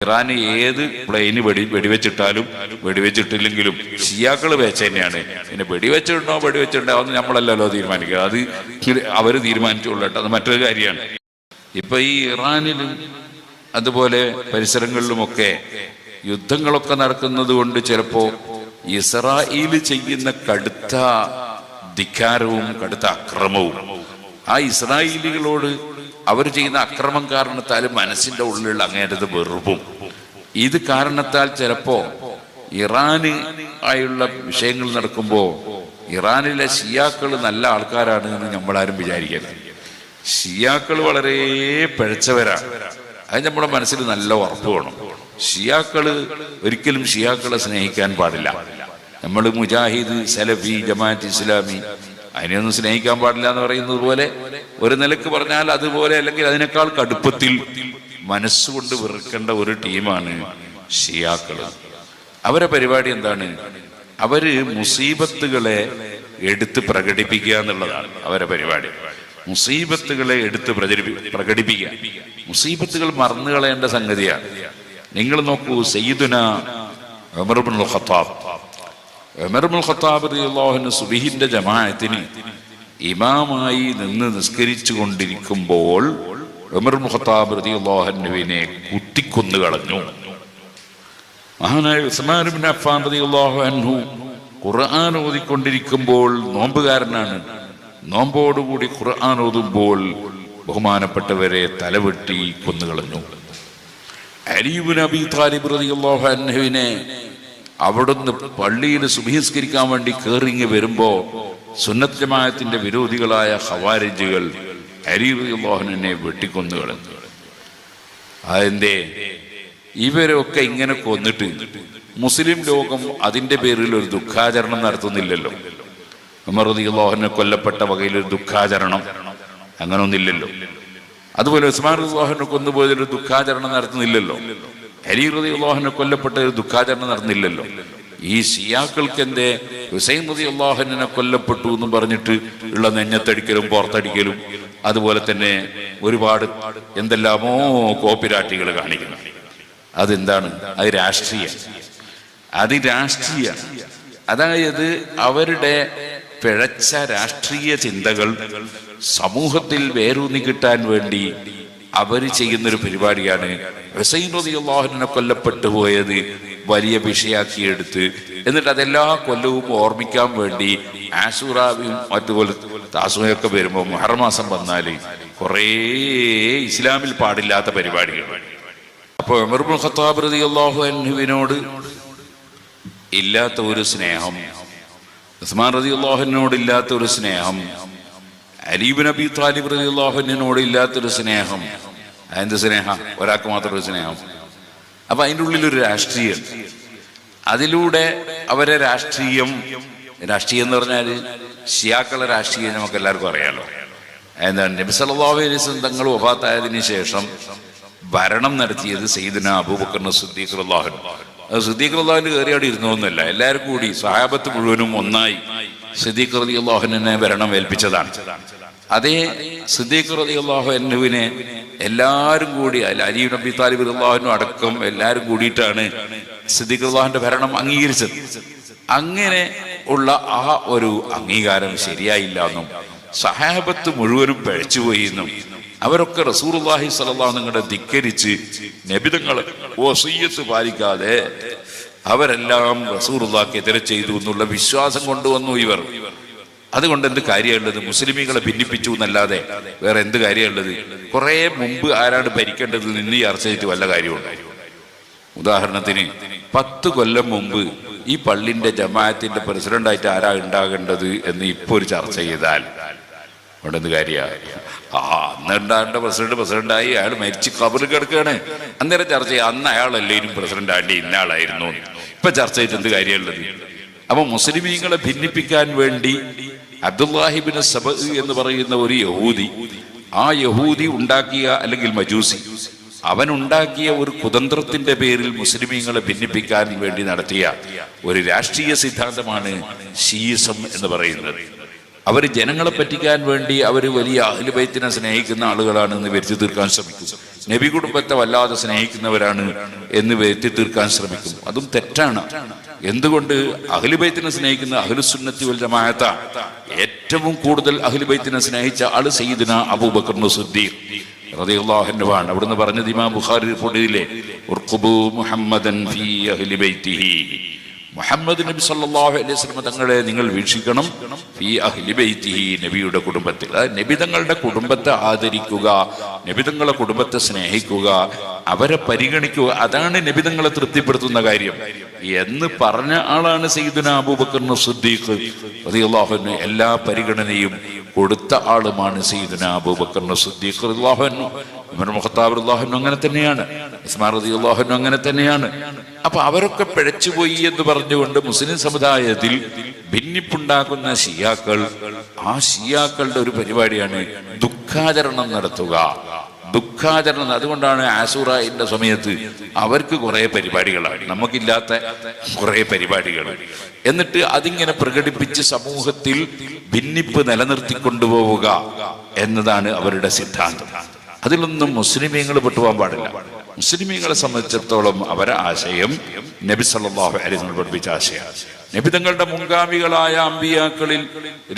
ഇറാന് ഏത് പ്ലെയിന് വെടിവെച്ചിട്ടാലും വെടിവെച്ചിട്ടില്ലെങ്കിലും ഷിയാക്കൾ വെച്ച് തന്നെയാണ്. പിന്നെ വെടിവെച്ചിട്ടുണ്ടോ അതൊന്നും നമ്മളല്ലല്ലോ തീരുമാനിക്കുക, അത് അവർ തീരുമാനിച്ചുള്ളൂ. അത് മറ്റൊരു കാര്യമാണ്. ഇപ്പൊ ഈ ഇറാനിലും അതുപോലെ പരിസരങ്ങളിലുമൊക്കെ യുദ്ധങ്ങളൊക്കെ നടക്കുന്നത് കൊണ്ട് ചിലപ്പോ ഇസ്രായേൽ ചെയ്യുന്ന കടുത്ത ധിക്കാരവും കടുത്ത അക്രമവും ആ ഇസ്രായേലികളോട് അവർ ചെയ്യുന്ന അക്രമം കാരണത്താൽ മനസ്സിന്റെ ഉള്ളിലുള്ള അങ്ങേറ്റത് വെറുപ്പും ഇത് കാരണത്താൽ ചിലപ്പോ ഇറാന് ആയുള്ള വിഷയങ്ങൾ നടക്കുമ്പോൾ ഇറാനിലെ ഷിയാക്കൾ നല്ല ആൾക്കാരാണ് എന്ന് നമ്മളാരും വിചാരിക്കരുത്. ഷിയാക്കൾ വളരെ പിഴച്ചവരാണ്. അത് നമ്മുടെ മനസ്സിൽ നല്ല ഉറപ്പ് വേണം. ഷിയാക്കള് ഒരിക്കലും ഷിയാക്കളെ സ്നേഹിക്കാൻ പാടില്ല. നമ്മൾ മുജാഹിദ്, സലഫി, ജമാഅത്ത് ഇസ്ലാമി അതിനെയൊന്നും സ്നേഹിക്കാൻ പാടില്ല എന്ന് പറയുന്നത് പോലെ ഒരു നിലക്ക് പറഞ്ഞാൽ അതുപോലെ, അല്ലെങ്കിൽ അതിനേക്കാൾ കടുപ്പത്തിൽ മനസ്സുകൊണ്ട് വെറുക്കേണ്ട ഒരു ടീമാണ് ഷിയാക്കള്. അവരെ പരിപാടി എന്താണ്? അവര് മുസീബത്തുകളെ എടുത്ത് പ്രകടിപ്പിക്കുക എന്നുള്ളതാണ് അവരെ പരിപാടി. മുസീബത്തുകളെ എടുത്ത് പ്രകടിപ്പിക്കുക. മുസീബത്തുകൾ മറന്നു കളയേണ്ട സംഗതിയാണ്. നിങ്ങൾ നോക്കൂ, സയ്യിദുന ഉമർ ഇബ്നുൽ ഖത്താബ് റളിയല്ലാഹു അൻഹു സുബ്ഹിന്റെ ജമാഅത്തിന് ഇമാമായി നിന്ന് നിസ്കരിച്ചു കൊണ്ടിരിക്കുമ്പോൾ ഉമർ ഇബ്നുൽ ഖത്താബ് റളിയല്ലാഹു അൻഹുവിനെ കുത്തിക്കൊന്നു കളഞ്ഞു. മഹാനായ ഉസ്മാൻ ഇബ്നു അഫ്ഫാൻ റളിയല്ലാഹു അൻഹു ഖുർആൻ ഓതിക്കൊണ്ടിരിക്കുമ്പോൾ നോമ്പുകാരനാണ്. നോമ്പോടുകൂടി ഖുർആൻ ഓതുമ്പോൾ ബഹുമാനപ്പെട്ടവരെ തലവെട്ടി കൊന്നുകളഞ്ഞു. അലി ഇബ്നു അബീ ത്വാലിബ് റളിയല്ലാഹു അൻഹുവിനെ അവിടുന്ന് പള്ളിയിൽ സുബ്ഹിസ്കരിക്കാൻ വേണ്ടി കേറിങ്ങി വരുമ്പോ സുന്നത്ത് ജമാഅത്തിന്റെ വിരോധികളായ ഖവാരിജുകൾ അലി റളിയല്ലാഹു അൻഹുവിനെ വെട്ടിക്കൊന്നുകളഞ്ഞു. അതെന്തേ? ഇവരൊക്കെ ഇങ്ങനെ കൊന്നിട്ട് മുസ്ലിം ലോകം അതിന്റെ പേരിൽ ഒരു ദുഃഖാചരണം നടത്തുന്നില്ലല്ലോ. ഉമർ റളിയല്ലാഹു അൻഹു കൊല്ലപ്പെട്ട വകയിൽ ഒരു ദുഃഖാചരണം അങ്ങനൊന്നില്ലല്ലോ. അതുപോലെ ഉസ്മാൻ റളിയല്ലാഹു അൻഹു കൊന്നുപോയതിൽ ദുഃഖാചരണം നടത്തുന്നില്ലല്ലോ. അലി റളിയല്ലാഹു അൻഹു കൊല്ലപ്പെട്ട ഒരു ദുഃഖാചരണം നടത്തുന്നില്ലല്ലോ. ഈ ഷിയാക്കൾക്ക് എന്തേ ഹുസൈൻ റളിയല്ലാഹു അൻഹുവിനെ കൊല്ലപ്പെട്ടു എന്ന് പറഞ്ഞിട്ട് ഉള്ള നെഞ്ഞത്തടിക്കലും പുറത്തടിക്കലും അതുപോലെ തന്നെ ഒരുപാട് എന്തെല്ലാമോ കോപ്പിരാട്ടികൾ കാണിക്കുന്നു. അതെന്താണ്? അത് രാഷ്ട്രീയം. അതായത് അവരുടെ പിഴച്ച രാഷ്ട്രീയ ചിന്തകൾ സമൂഹത്തിൽ വേരൂന്നി കിട്ടാൻ വേണ്ടി അവർ ചെയ്യുന്നൊരു പരിപാടിയാണ്. ഹുസൈൻ റളിയല്ലാഹു അൻഹു കൊല്ലപ്പെട്ടു പോയത് വലിയ വിഷയാക്കിയെടുത്ത് എന്നിട്ട് അതെല്ലാ കൊല്ലവും ഓർമ്മിക്കാൻ വേണ്ടി ആശൂറാവും അതുപോലെ താസുമയൊക്കെ വരുമ്പോൾ മുഹറം മാസം വന്നാല് കുറേ ഇസ്ലാമിൽ പാടില്ലാത്ത പരിപാടികൾ. അപ്പോൾ ഉമർ ഇബ്നുൽ ഖത്താബ് റളിയല്ലാഹു അൻഹുവിനോട് ഇല്ലാത്ത ഒരു സ്നേഹം, ഉസ്മാൻ റളിയല്ലാഹു അൻഹുവിനോട് ഇല്ലാത്ത ഒരു സ്നേഹം, അലി ഇബ്നു അബീ ത്വാലിബ് റളിയല്ലാഹു അൻഹുവിനോട് ഇല്ലാത്തൊരു സ്നേഹം. എന്ത് സ്നേഹം? ഒരാൾക്ക് മാത്രം ഒരു സ്നേഹം. അപ്പൊ അതിൻ്റെ ഉള്ളിലൊരു രാഷ്ട്രീയം. അതിലൂടെ അവരെ രാഷ്ട്രീയം എന്ന് പറഞ്ഞാൽ ഷിയാക്കളെ രാഷ്ട്രീയം നമുക്ക് എല്ലാവർക്കും അറിയാലോ. എന്താണ്? നബി സല്ലല്ലാഹു അലൈഹി വസല്ലം തങ്ങൾ വഫാത്തായതിനു ശേഷം ഭരണം നടത്തിയത് സയ്യിദുന അബൂബക്കർ സിദ്ദീഖ് റളിയല്ലാഹു അൻഹു. സിദ്ദീഖ് റളിയല്ലാഹു അൻഹു കയറി അവിടെ ഇരുന്നൊന്നുമല്ല. എല്ലാവരും കൂടി സഹാബത്ത് മുഴുവനും ഒന്നായി സിദ്ദീഖ് റളിയല്ലാഹു അൻഹുവിനെ ഭരണം ഏൽപ്പിച്ചതാണ്. അതേ സിദ്ദീഖ് റളിയല്ലാഹു അൻഹുവിനെ എല്ലാവരും കൂടി അലി ഇബ്നു അബീ ത്വാലിബ് റളിയല്ലാഹു അൻഹു അടക്കം എല്ലാവരും കൂടിയിട്ടാണ് സിദ്ദീഖ് റളിയല്ലാഹുവിന്റെ ഭരണം അംഗീകരിച്ചത്. അങ്ങനെ ഉള്ള ആ ഒരു അംഗീകാരം ശരിയായില്ല എന്നും സഹാബത്ത് മുഴുവനും പഴിച്ചുപോയി എന്നും അവരൊക്കെ റസൂലുള്ളാഹി സ്വല്ലല്ലാഹു അലൈഹി വസല്ലം ധിക്കരിച്ച് നബിതങ്ങളെ വസിയ്യത്ത് പാലിക്കാതെ അവരെല്ലാം റസൂലുള്ളാഹിക്ക് എതിരെ ചെയ്തു എന്നുള്ള വിശ്വാസം കൊണ്ടുവന്നു ഇവർ. അതുകൊണ്ട് എന്ത് കാര്യമുള്ളത്? മുസ്ലിമീങ്ങളെ ഭിന്നിപ്പിച്ചു എന്നല്ലാതെ വേറെ എന്ത് കാര്യമുള്ളത്? കുറെ മുമ്പ് ആരാണ് ഭരിക്കേണ്ടത് നിന്ന് ചർച്ച ചെയ്തിട്ട് വല്ല കാര്യമുണ്ട്? ഉദാഹരണത്തിന് 10 കൊല്ലം മുമ്പ് ഈ പള്ളിന്റെ ജമാഅത്തിന്റെ പ്രസിഡന്റായിട്ട് ആരാ ഉണ്ടാകേണ്ടത് എന്ന് ഇപ്പൊ ഒരു ചർച്ച ചെയ്താൽ അവിടെ എന്ത് കാര്യമാണ്? അന്നുണ്ടാകേണ്ട പ്രസിഡന്റായി അയാൾ മരിച്ച് ഖബറിൽ കിടക്കുകയാണ്. അന്നേരം ചർച്ച ചെയ്യുക അന്ന് അയാളല്ലേനും പ്രസിഡന്റാണ്ടി ഇന്ന ആളായിരുന്നു. ഇപ്പൊ ചർച്ച ചെയ്തിട്ട് എന്ത് കാര്യമുള്ളത്? അപ്പൊ മുസ്ലിമീങ്ങളെ ഭിന്നിപ്പിക്കാൻ വേണ്ടി അബ്ദുല്ലാഹി ഇബ്നു സബഅ എന്ന് പറയുന്ന ഒരു യഹൂദി, ആ യഹൂദി ഉണ്ടാക്കിയ അല്ലെങ്കിൽ മജൂസി അവനുണ്ടാക്കിയ ഒരു കുതന്ത്രത്തിന്റെ പേരിൽ മുസ്ലിമീങ്ങളെ ഭിന്നിപ്പിക്കാൻ വേണ്ടി നടത്തിയ ഒരു രാഷ്ട്രീയ സിദ്ധാന്തമാണ് ഷീയിസം എന്ന് പറയുന്നത്. അവർ ജനങ്ങളെ പറ്റിക്കാൻ വേണ്ടി അവർ വലിയ അഹ്ലു ബൈത്തിനെ സ്നേഹിക്കുന്ന ആളുകളാണ് എന്ന് വരുത്തി തീർക്കാൻ ശ്രമിക്കും. നബി കുടുംബത്തെ വല്ലാതെ സ്നേഹിക്കുന്നവരാണ് എന്ന് വരുത്തി തീർക്കാൻ ശ്രമിക്കും. അതും തെറ്റാണ്. എന്തുകൊണ്ട്? അഹ്ലു ബൈത്തിനെ സ്നേഹിക്കുന്ന അഹ്ലുസുന്നത്തി വൽ ജമാഅത്താണ്. ഏറ്റവും കൂടുതൽ അഹ്ലു ബൈത്തിനെ സ്നേഹിച്ച ആള് സയ്യിദുനാ അബൂബക്കർ സിദ്ദീഖ് റളിയല്ലാഹു അൻഹു ആണ്. അവിടുന്ന് പറഞ്ഞത് ഇമാം ബുഖാരി റിപ്പോർട്ട് ചെയ്തില്ലേ, ഉർഖുബു മുഹമ്മദൻ ഫീ അഹ്ലി ബൈത്തിഹി, മുഹമ്മദ് നബി സല്ലല്ലാഹു അലൈഹി വസല്ലം തങ്ങളെ നിങ്ങൾ വീക്ഷിക്കണം ഫീ അഹ്ലി ബൈത്തിഹി, നബിയുടെ കുടുംബത്തിൽ. നബി തങ്ങളുടെ കുടുംബത്തെ ആദരിക്കുക, നബി തങ്ങളുടെ കുടുംബത്തെ സ്നേഹിക്കുക, അവരെ പരിഗണിക്കുക, അതാണ് നബി തങ്ങളെ തൃപ്തിപ്പെടുത്തുന്ന കാര്യം എന്ന് പറഞ്ഞ ആളാണ് സയ്യിദുനാ അബൂബക്കർ സിദ്ദീഖ് റളിയല്ലാഹു അൻഹു. എല്ലാ പരിഗണനയും കൊടുത്ത ആളുമാണ് സയ്യിദുനാ അബൂബക്കർ സിദ്ദീഖ് റളിയല്ലാഹു അൻഹു. ഉമർ ഖത്താബ് റളിയല്ലാഹു അൻഹു അങ്ങനെ തന്നെയാണ്, ഉസ്മാൻ റളിയല്ലാഹു അൻഹു അങ്ങനെ തന്നെയാണ്. അപ്പൊ അവരൊക്കെ പിഴച്ചുപോയി എന്ന് പറഞ്ഞുകൊണ്ട് മുസ്ലിം സമുദായത്തിൽ ഭിന്നിപ്പുണ്ടാക്കുന്ന ഷിയാക്കൾ, ആ ഷിയാക്കളുടെ ഒരു പരിപാടിയാണ് ദുഃഖാചരണം നടത്തുക. ദുഃഖാചരണം. അതുകൊണ്ടാണ് ആശൂറയുടെ സമയത്ത് അവർക്ക് കുറെ പരിപാടികളാണ്, നമുക്കില്ലാത്ത കുറെ പരിപാടികൾ. എന്നിട്ട് അതിങ്ങനെ പ്രകടിപ്പിച്ച് സമൂഹത്തിൽ ഭിന്നിപ്പ് നിലനിർത്തിക്കൊണ്ടുപോവുക എന്നതാണ് അവരുടെ സിദ്ധാന്തം. അതിലൊന്നും മുസ്ലിമീങ്ങൾ പെട്ടുപോകാൻ പാടില്ല. മുസ്ലിമീങ്ങളെ സംബന്ധിച്ചിടത്തോളം അവരെ ആശയം നബി സല്ലല്ലാഹു അലൈഹി വസല്ലം പഠിപ്പിച്ച ആശയമാണ്. നബി തങ്ങളുടെ മുൻഗാമികളായ അമ്പിയാക്കളിൽ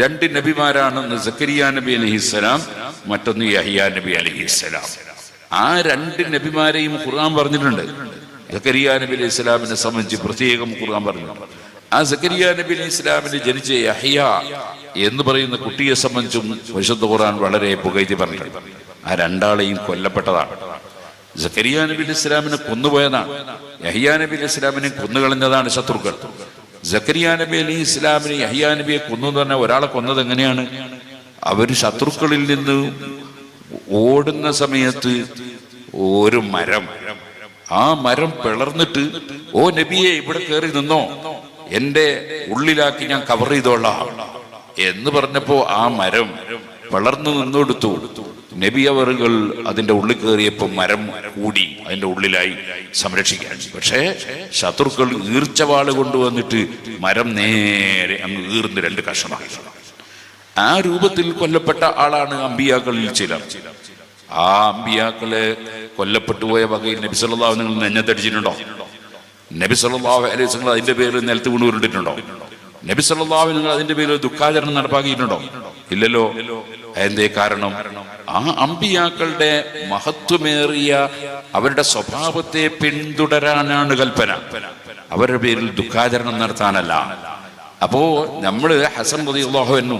2 നബിമാരാണ്, ഒന്ന് സക്കരിയ നബി അലൈഹിസ്സലാം, മറ്റൊന്ന് യഹ്യാ നബി അലൈഹിസ്സലാം. ആ 2 നബിമാരെയും ഖുർആൻ പറഞ്ഞിട്ടുണ്ട്. സക്കരിയ നബി അലൈഹിസ്സലാമിനെ സംബന്ധിച്ച് പ്രത്യേകം ഖുർആൻ പറഞ്ഞു. ആ സക്കരിയ നബി അലൈഹിസ്സലാമിന് ജനിച്ച യഹ്യ എന്ന് പറയുന്ന കുട്ടിയെ സംബന്ധിച്ചും വിശുദ്ധ ഖുർആൻ വളരെ പുകഴ്ത്തി പറഞ്ഞിട്ടുണ്ട്. ആ 2 ആളെയും കൊല്ലപ്പെട്ടതാണ്. സക്കരിയ നബി അലൈഹി ഇസ്ലാമിനെ കൊന്നുപോയതാണ്, യഹ്യാ നബി അലൈഹി ഇസ്ലാമിനെ കൊന്നുകളഞ്ഞതാണ് ശത്രുക്കൾ. സക്കരിയ നബി അലൈഹി ഇസ്ലാമിനെ യഹ്യാ നബിയെ കൊന്നു എന്ന് പറഞ്ഞാൽ ഒരാളെ കൊന്നത് എങ്ങനെയാണ്? അവര് ശത്രുക്കളിൽ നിന്ന് ഓടുന്ന സമയത്ത് ഒരു മരം, ആ മരം പിളർന്നിട്ട്, ഓ നബിയെ ഇവിടെ കയറി നിന്നോ, എന്റെ ഉള്ളിലാക്കി ഞാൻ കവർ ചെയ്തോളാം എന്ന് പറഞ്ഞപ്പോ ആ മരം പിളർന്നു നിന്നെടുത്തു. നബി അവറുകൾ അതിന്റെ ഉള്ളിൽ കയറിയപ്പോൾ മരം കൂടി അതിന്റെ ഉള്ളിലായി സംരക്ഷിക്കാൻ. പക്ഷേ ശത്രുക്കൾ ഈർച്ചവാള് കൊണ്ടുവന്നിട്ട് മരം നേരെ അങ്ങ് ഈർന്ന് 2 കഷണമായി. ആ രൂപത്തിൽ കൊല്ലപ്പെട്ട ആളാണ് അമ്പിയാക്കളിൽ ചിലർ. ആ അമ്പിയാക്കളെ കൊല്ലപ്പെട്ടു പോയ വകയിൽ നബി സല്ലല്ലാഹു അലൈഹി വസല്ലം നെഞ്ഞത്തടിച്ചിട്ടുണ്ടോ? നബി സല്ലല്ലാഹു അലൈഹി വസല്ലം അതിന്റെ പേരിൽ നിലത്ത് വീണ് ഉരുണ്ടിട്ടുണ്ടോ? നബി സല്ലല്ലാഹു അലൈഹി വസല്ലം അതിന്റെ പേരിൽ ദുഃഖാചരണം നടപ്പാക്കിയിട്ടുണ്ടോ? ഇല്ലല്ലോ. എന്തേ കാരണം? ആ അമ്പിയാക്കളുടെ മഹത്വമേറിയ അവരുടെ സ്വഭാവത്തെ പിന്തുടരാനാണ് കൽപ്പന, അവരുടെ പേരിൽ ദുഃഖാചരണം നടത്താനല്ല. അപ്പോ നമ്മള് ഹസൻ റളിയല്ലാഹു അൻഹു,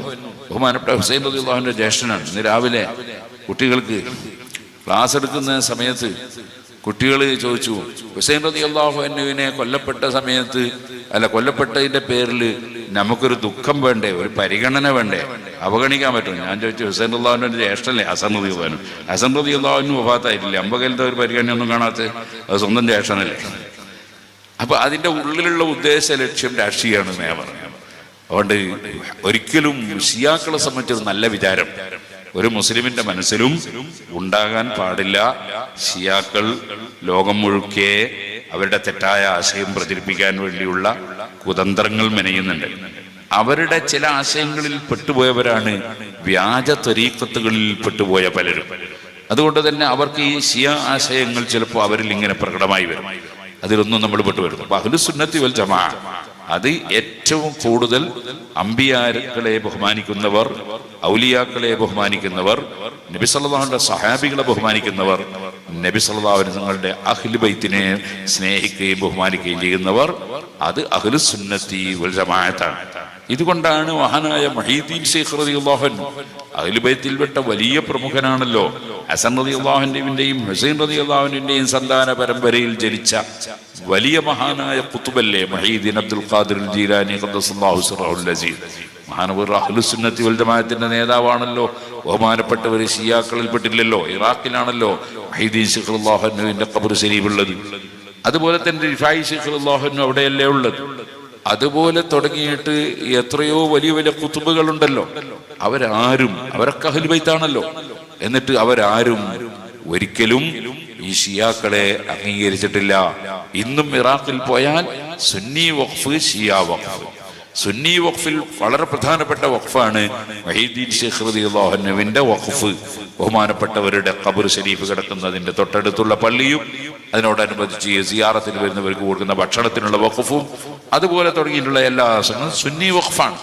ബഹുമാനപ്പെട്ട ഹുസൈൻ റളിയല്ലാഹു അൻഹുവിന്റെ ജ്യേഷ്ഠനാണ്. ഇന്ന് രാവിലെ കുട്ടികൾക്ക് ക്ലാസ് എടുക്കുന്ന സമയത്ത് കുട്ടികൾ ചോദിച്ചു, ഹുസൈൻ റളിയല്ലാഹു അൻഹുവിനെ കൊല്ലപ്പെട്ട സമയത്ത്, അല്ല കൊല്ലപ്പെട്ടതിന്റെ പേരിൽ നമുക്കൊരു ദുഃഖം വേണ്ടേ, ഒരു പരിഗണന വേണ്ടേ, അവഗണിക്കാൻ പറ്റും? ഞാൻ ചോദിച്ചു, ഹുസൈൻ റളിയല്ലാഹു അൻഹുവിന്റെ ജ്യേഷ്ഠനല്ലേ ഹസൻ റളിയല്ലാഹു അൻഹു? ഹസൻ റളിയല്ലാഹു അൻഹു വഫാത്തായിട്ടില്ലേ? അമ്പകലത്തെ ഒരു പരിഗണനയൊന്നും കാണാത്ത അത് സ്വന്തം ജ്യേഷ്ഠനല്ലേ? അപ്പൊ അതിന്റെ ഉള്ളിലുള്ള ഉദ്ദേശ ലക്ഷ്യം രാഷ്ട്രീയമാണ് ഞാൻ പറഞ്ഞത്. അതുകൊണ്ട് ഒരിക്കലും ഷിയാക്കളെ സംബന്ധിച്ചൊരു നല്ല വിചാരം ഒരു മുസ്ലിമിന്റെ മനസ്സിലും ഉണ്ടാകാൻ പാടില്ല. ഷിയാക്കൾ ലോകം മുഴുക്കെ അവരുടെ തെറ്റായ ആശയം പ്രചരിപ്പിക്കാൻ വേണ്ടിയുള്ള കുതന്ത്രങ്ങൾ മെനയുന്നുണ്ട്. അവരുടെ ചില ആശയങ്ങളിൽ പെട്ടുപോയവരാണ് വ്യാജ ത്വരീഖത്തുകളിൽ പെട്ടുപോയ പലരും. അതുകൊണ്ട് തന്നെ അവർക്ക് ഈ ഷിയ ആശയങ്ങൾ ചിലപ്പോൾ അവരിൽ ഇങ്ങനെ പ്രകടമായി വരും. അതിലൊന്നും നമ്മൾ പെട്ടുവരുന്നു. അപ്പൊ അഹ്ലുസ് സുന്നത്തി വൽ ജമാഅ അത് ഏറ്റവും കൂടുതൽ അമ്പിയാക്കളെ ബഹുമാനിക്കുന്നവർ, ഔലിയാക്കളെ ബഹുമാനിക്കുന്നവർ, നബി സല്ലല്ലാഹു അലൈഹി വസല്ലം സഹാബികളെ ബഹുമാനിക്കുന്നവർ, നബി സല്ലല്ലാഹു അലൈഹി വസല്ലങ്ങളുടെ അഹ്ലു ബൈത്തിനെ സ്നേഹിക്കുകയും ബഹുമാനിക്കുകയും ചെയ്യുന്നവർ, അത് അഹ്ലുസ് സുന്നത്തി വൽ ജമാഅത്താണ്. ഇതുകൊണ്ടാണ് മഹാനായ മുഹീദ്ദീൻ ശൈഖ് റളിയല്ലാഹു അൻഹു അഹ്ലു ബൈത്തിൽപ്പെട്ട വലിയ പ്രമുഖനാണല്ലോ. ഹസൻ റളിയല്ലാഹു അൻഹുവിന്റെയും ഹുസൈൻ റളിയല്ലാഹു അൻഹുവിന്റെയും സന്താന പരമ്പരയിൽ ജനിച്ച വലിയ മഹാനായ ഖുത്ബല്ലേ മുഹീദ്ദീൻ അബ്ദുൽ ഖാദിർ ജീലാനി ഖദ്ദസല്ലാഹു സിർറഹുൽ അസീസ്. മഹാനവർ അഹ്ലുസ് സുന്നത്തി വൽ ജമാഅത്തിന്റെ നേതാവാണല്ലോ. ബഹുമാനപ്പെട്ടവർ ഷിയാക്കളിൽ പെട്ടില്ലല്ലോ, ഇറാഖിലാണല്ലോ മുഹീദ്ദീൻ ശൈഖ് റളിയല്ലാഹു അൻഹുവിന്റെ ഖബർ ശരീഫുള്ളത്. അതുപോലെ തന്നെ റിഫായി ശൈഖ് റളിയല്ലാഹു അൻഹു അവിടെയല്ലേ ഉള്ളത്. അതുപോലെ തുടങ്ങിയിട്ട് എത്രയോ വലിയ വലിയ ഖുത്ബുകളുണ്ടല്ലോ. അവരൊക്കെ അഹ്ലു ബൈത്താണല്ലോ. എന്നിട്ട് അവരാരും ഒരിക്കലും ഈ ഷിയാക്കളെ അംഗീകരിച്ചിട്ടില്ല. ഇന്നും ഇറാഖിൽ പോയാൽ സുന്നി വഖഫ്, ഷിയ വഖഫ്, സുന്നി വഖഫിൽ വളരെ പ്രധാനപ്പെട്ട വഖഫാണ് മുഹീദ്ദീൻ ശൈഖ് റളിയല്ലാഹു അൻഹുവിന്റെ വഖഫ്. ബഹുമാനപ്പെട്ടവരുടെ ഖബർ ശരീഫ് കിടക്കുന്നതിന്റെ തൊട്ടടുത്തുള്ള പള്ളിയും അതിനോടനുബന്ധിച്ച് സിയാറത്തിന് വരുന്നവർക്ക് കൊടുക്കുന്ന ഭക്ഷണത്തിനുള്ള വഖഫും അതുപോലെ തുടങ്ങിയിട്ടുള്ള എല്ലാ ആസനങ്ങളും സുന്നി വഖഫാണ്.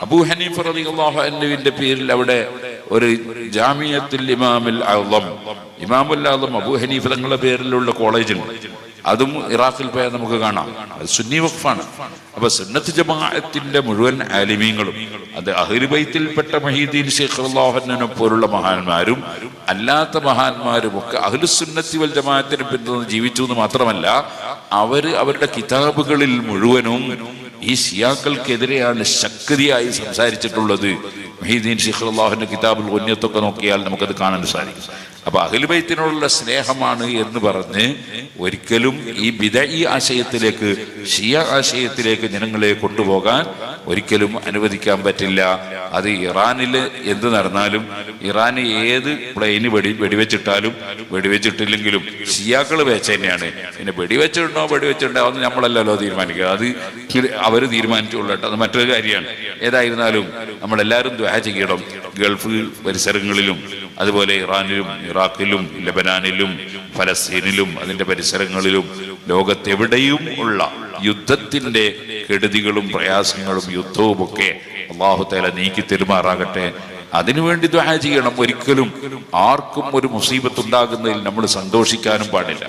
അബൂ ഹനീഫ റളിയല്ലാഹു അൻഹുവിന്റെ പേരിൽ അവിടെ ഒരു ജാമിയത്തുൽ ഇമാമുൽ അഅ്ളം, ഇമാമുൽ അഅ്ളം അബൂ ഹനീഫ തങ്ങളുടെ പേരിലുള്ള കോളേജുണ്ട്. അതും ഇറാഖിൽ പോയാൽ നമുക്ക് കാണാം. അത് സുന്നി വഖഫാണ്. അപ്പൊ സുന്നത്ത് ജമാഅത്തിന്റെ മുഴുവൻ ആലിമീങ്ങളും, അത് അഹ്ലു ബൈത്തിൽപ്പെട്ട മുഹീദ്ദീൻ ശൈഖ് റളിയല്ലാഹു അൻഹു പോലുള്ള മഹാന്മാരും അല്ലാത്ത മഹാന്മാരും ഒക്കെ അഹ്ലു സുന്നത്തി വൽ ജമാഅത്തിന് പിന്തുടർന്ന് ജീവിച്ചു എന്ന് മാത്രമല്ല, അവരുടെ കിതാബുകളിൽ മുഴുവനും ഈ ശിയാക്കൾക്കെതിരെയാണ് ശക്തിയായി സംസാരിച്ചിട്ടുള്ളത്. മുഹീദ്ദീൻ ശൈഖ് റളിയല്ലാഹു അൻഹു കിതാബുൽ ഗുനിയത്തൊക്കെ നോക്കിയാൽ നമുക്കത് കാണാൻ സാധിക്കും. അപ്പൊ അഹ്ലു ബൈത്തിനോടുള്ള സ്നേഹമാണ് എന്ന് പറഞ്ഞ് ഒരിക്കലും ഈ ബിദഈ ആശയത്തിലേക്ക്, ഷിയ ആശയത്തിലേക്ക് ജനങ്ങളെ കൊണ്ടുപോകാൻ ഒരിക്കലും അനുവദിക്കാൻ പറ്റില്ല. അത് ഇറാനിൽ എന്ത് നടന്നാലും, ഇറാന് ഏത് പ്ലെയിന് വെടിവെച്ചിട്ടാലും വെടിവെച്ചിട്ടില്ലെങ്കിലും ഷിയാക്കള് വെച്ച തന്നെയാണ്. പിന്നെ വെടിവെച്ചിട്ടുണ്ടോ അതൊന്നും നമ്മളല്ലല്ലോ തീരുമാനിക്കുക, അത് അവർ തീരുമാനിച്ചുള്ളൂ കേട്ടോ. അത് മറ്റൊരു കാര്യമാണ്. ഏതായിരുന്നാലും നമ്മളെല്ലാവരും ദുആ ചെയ്യണം. ഗൾഫ് പരിസരങ്ങളിലും അതുപോലെ ഇറാനിലും ഇറാഖിലും ലബനാനിലും ഫലസ്തീനിലും അതിന്റെ പരിസരങ്ങളിലും ലോകത്തെവിടെയും ഉള്ള യുദ്ധത്തിന്റെ കെടുതികളും പ്രയാസങ്ങളും യുദ്ധവും ഒക്കെ അല്ലാഹു തആല നീക്കി തെരുമാറാകട്ടെ. അതിനുവേണ്ടി ദുആ ചെയ്യണം. ഒരിക്കലും ആർക്കും ഒരു മുസീബത്ത് ഉണ്ടാകുന്നതിൽ നമ്മൾ സന്തോഷിക്കാനും പാടില്ല.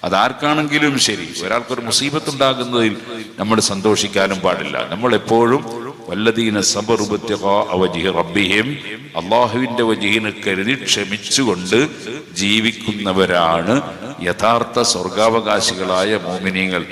അതാർക്കാണെങ്കിലും ശരി, ഒരാൾക്കൊരു മുസീബത്ത് ഉണ്ടാകുന്നതിൽ നമ്മൾ സന്തോഷിക്കാനും പാടില്ല. നമ്മൾ എപ്പോഴും വല്ലദീന സബറു ബിത്തിഖാഅ വജ്ഹി റബ്ബിഹിം, അല്ലാഹുവിന്റെ വജ്ഹിനെ കരുതി ക്ഷമിച്ചുകൊണ്ട് ജീവിക്കുന്നവരാണ് യഥാർത്ഥ സ്വർഗാവകാശികളായ മുഅ്മിനീങ്ങൾ.